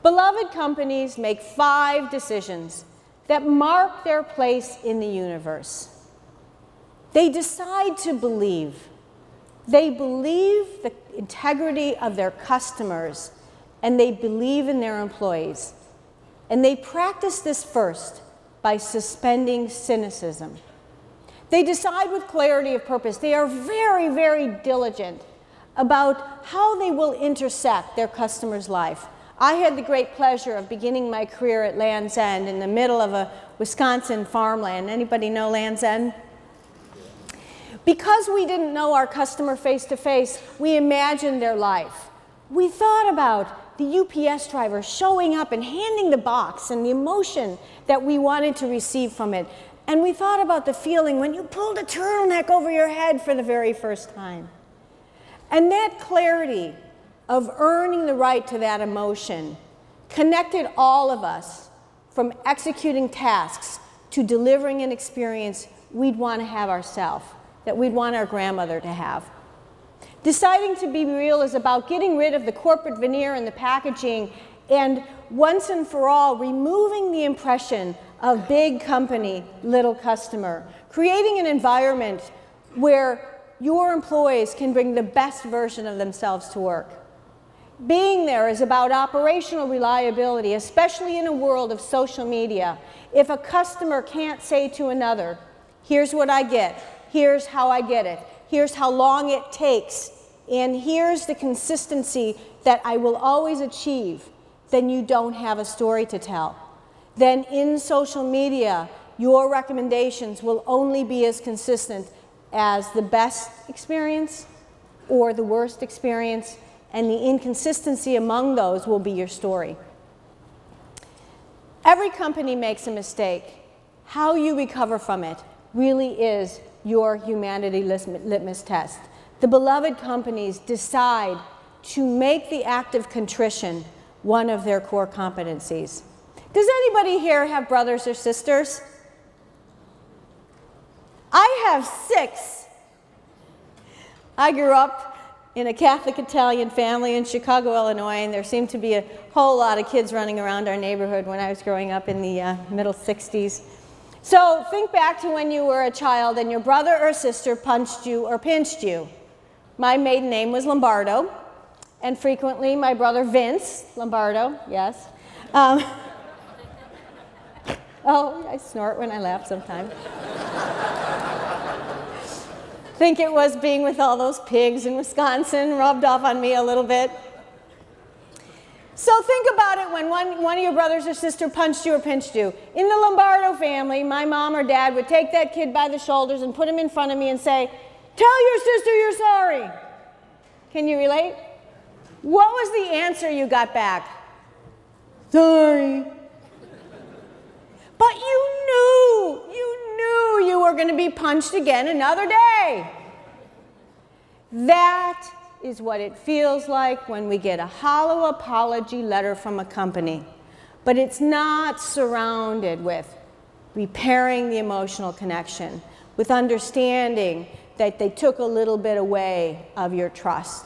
Beloved companies make 5 decisions that mark their place in the universe. They decide to believe. They believe the integrity of their customers, and they believe in their employees. And they practice this first by suspending cynicism. They decide with clarity of purpose. They are very, very diligent about how they will intersect their customer's life. I had the great pleasure of beginning my career at Land's End in the middle of a Wisconsin farmland. Anybody know Land's End? Because we didn't know our customer face to face, we imagined their life. We thought about the UPS driver showing up and handing the box and the emotion that we wanted to receive from it. And we thought about the feeling when you pulled a turtleneck over your head for the very first time. And that clarity of earning the right to that emotion connected all of us from executing tasks to delivering an experience we'd want to have ourselves, that we'd want our grandmother to have. Deciding to be real is about getting rid of the corporate veneer and the packaging and once and for all removing the impression of big company, little customer. Creating an environment where your employees can bring the best version of themselves to work. Being there is about operational reliability, especially in a world of social media. If a customer can't say to another, here's what I get, here's how I get it, here's how long it takes, and here's the consistency that I will always achieve, then you don't have a story to tell. Then in social media, your recommendations will only be as consistent as the best experience or the worst experience, and the inconsistency among those will be your story. Every company makes a mistake. How you recover from it really is your humanity litmus test. The beloved companies decide to make the act of contrition one of their core competencies. Does anybody here have brothers or sisters? I have 6. I grew up in a Catholic Italian family in Chicago, Illinois, and there seemed to be a whole lot of kids running around our neighborhood when I was growing up in the middle 60s. So think back to when you were a child and your brother or sister punched you or pinched you. My maiden name was Lombardo, and frequently my brother Vince Lombardo, yes. Oh, I snort when I laugh sometimes. Think it was being with all those pigs in Wisconsin rubbed off on me a little bit. So think about it when one of your brothers or sister punched you or pinched you. In the Lombardo family, my mom or dad would take that kid by the shoulders and put him in front of me and say, "Tell your sister you're sorry." Can you relate? What was the answer you got back? "Sorry." But you knew you were going to be punched again another day. That is what it feels like when we get a hollow apology letter from a company, but it's not surrounded with repairing the emotional connection, with understanding that they took a little bit away of your trust.